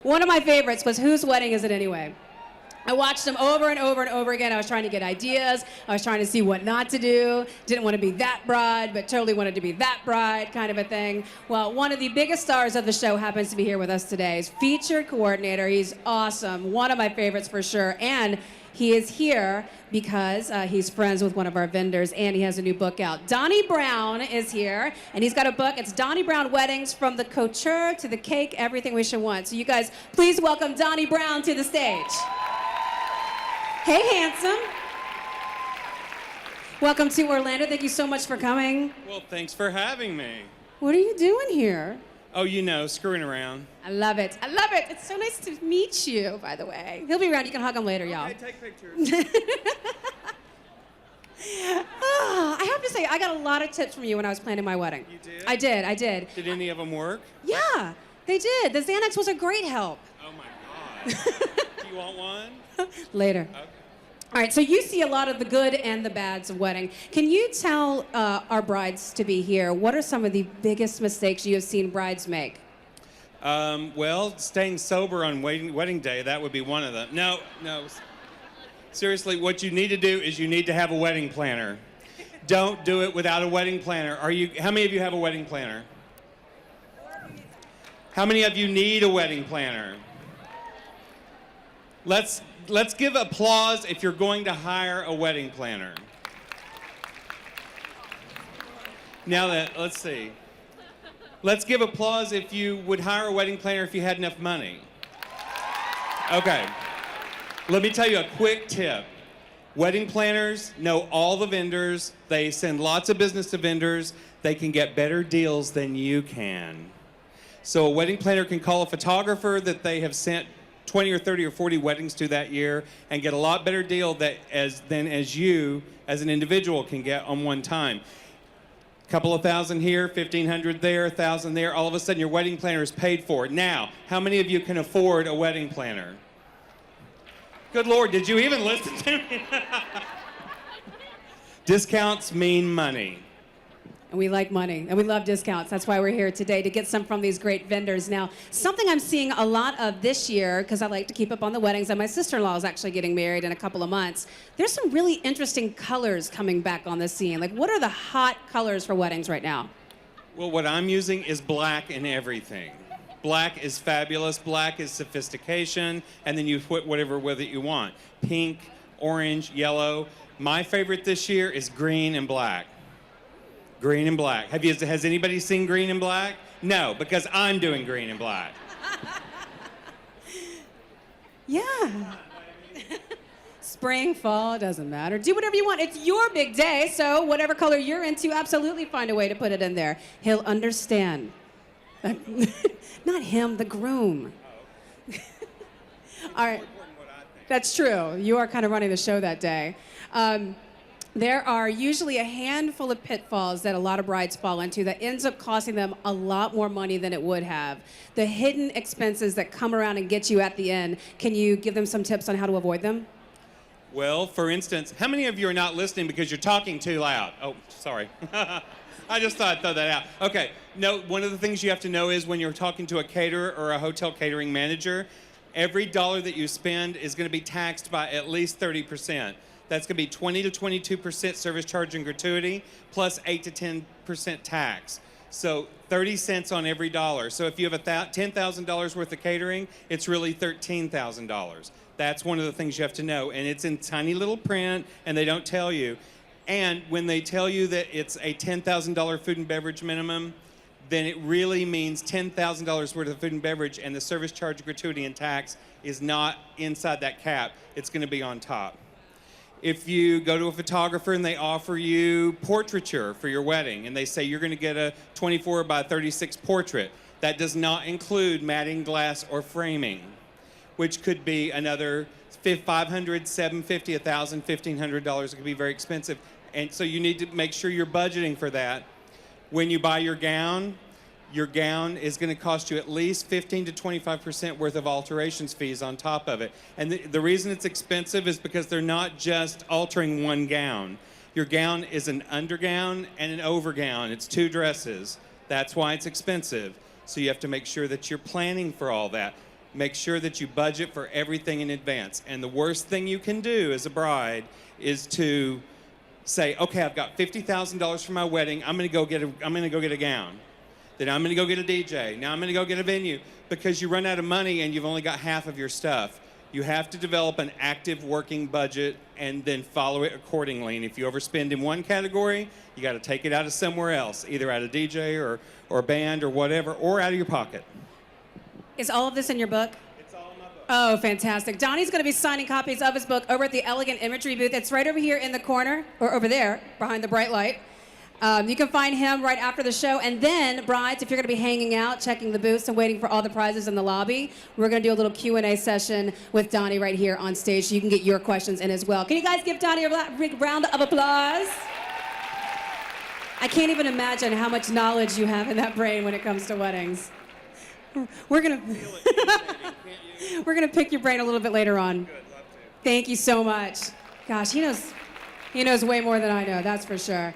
One of my favorites was Whose Wedding Is It Anyway? I watched them over and over and over again. I was trying to get ideas. I was trying to see what not to do. Didn't want to be that bride, but totally wanted to be that bride, kind of a thing. Well, one of the biggest stars of the show happens to be here with us today. He's featured coordinator. He's awesome. One of my favorites for sure. And he is here because he's friends with one of our vendors, and he has a new book out. Donnie Brown is here, and he's got a book. It's Donnie Brown Weddings, from the couture to the cake, everything we should want. So you guys, please welcome Donnie Brown to the stage. Hey, handsome. Welcome to Orlando. Thank you so much for coming. Well, thanks for having me. What are you doing here? Oh, you know, screwing around. I love it. I love it. It's so nice to meet you, by the way. He'll be around. You can hug him later, y'all. Okay, take pictures. I have to say, I got a lot of tips from you when I was planning my wedding. You did? I did. Did any of them work? Yeah, they did. The Xanax was a great help. Oh, my God. Do you want one? Later. Okay. All right, so you see a lot of the good and the bads of wedding. Can you tell our brides to be here, what are some of the biggest mistakes you have seen brides make? Well, staying sober on wedding day, that would be one of them. No. Seriously, what you need to do is you need to have a wedding planner. Don't do it without a wedding planner. How many of you have a wedding planner? How many of you need a wedding planner? Let's give applause if you're going to hire a wedding planner. Now let's see. Let's give applause if you would hire a wedding planner if you had enough money. Okay. Let me tell you a quick tip. Wedding planners know all the vendors. They send lots of business to vendors. They can get better deals than you can. So a wedding planner can call a photographer that they have sent 20 or 30 or 40 weddings to that year and get a lot better deal than as you as an individual can get on one time. A couple of thousand here, 1,500 there, 1,000 there. All of a sudden your wedding planner is paid for. Now, how many of you can afford a wedding planner? Good Lord, did you even listen to me? Discounts mean money. And we like money, and we love discounts. That's why we're here today, to get some from these great vendors. Now, something I'm seeing a lot of this year, because I like to keep up on the weddings, and my sister-in-law is actually getting married in a couple of months. There's some really interesting colors coming back on the scene. Like, what are the hot colors for weddings right now? Well, what I'm using is black in everything. Black is fabulous. Black is sophistication, and then you put whatever with it you want. Pink, orange, yellow. My favorite this year is green and black. Green and black. Has anybody seen green and black? No, because I'm doing green and black. Yeah. Spring, fall, doesn't matter. Do whatever you want. It's your big day, so whatever color you're into, absolutely find a way to put it in there. He'll understand. Not him, the groom. All right. That's true. You are kind of running the show that day. There are usually a handful of pitfalls that a lot of brides fall into that ends up costing them a lot more money than it would have. The hidden expenses that come around and get you at the end, can you give them some tips on how to avoid them? Well, for instance, how many of you are not listening because you're talking too loud? Oh, sorry. I just thought I'd throw that out. Okay, no, one of the things you have to know is when you're talking to a caterer or a hotel catering manager, every dollar that you spend is going to be taxed by at least 30%. That's going to be 20 to 22% service charge and gratuity, plus 8 to 10% tax. So 30 cents on every dollar. So if you have $10,000 worth of catering, it's really $13,000. That's one of the things you have to know. And it's in tiny little print, and they don't tell you. And when they tell you that it's a $10,000 food and beverage minimum, then it really means $10,000 worth of food and beverage, and the service charge, gratuity, and tax is not inside that cap. It's going to be on top. If you go to a photographer and they offer you portraiture for your wedding, and they say you're going to get a 24 by 36 portrait, that does not include matting glass or framing, which could be another $500, $750, $1,000, $1,500. It could be very expensive. And so you need to make sure you're budgeting for that. When you buy your gown is going to cost you at least 15 to 25% worth of alterations fees on top of it. And the reason it's expensive is because they're not just altering one gown. Your gown is an undergown and an overgown. It's two dresses. That's why it's expensive. So you have to make sure that you're planning for all that. Make sure that you budget for everything in advance. And the worst thing you can do as a bride is to say, okay, I've got $50,000 for my wedding. I'm gonna go get a gown. Then I'm gonna go get a DJ. Now I'm gonna go get a venue, because you run out of money and you've only got half of your stuff. You have to develop an active working budget and then follow it accordingly. And if you overspend in one category, you got to take it out of somewhere else, either out of DJ or band or whatever, or out of your pocket. Is all of this in your book? It's all in my book. Oh, fantastic. Donnie's going to be signing copies of his book over at the Elegant Imagery booth. It's right over here in the corner, or over there, behind the bright light. You can find him right after the show. And then, brides, if you're going to be hanging out, checking the booths and waiting for all the prizes in the lobby, we're going to do a little Q&A session with Donnie right here on stage, so you can get your questions in as well. Can you guys give Donnie a big round of applause? I can't even imagine how much knowledge you have in that brain when it comes to weddings. We're going to pick your brain a little bit later on. Good, love to. Thank you so much. Gosh, he knows way more than I know, that's for sure.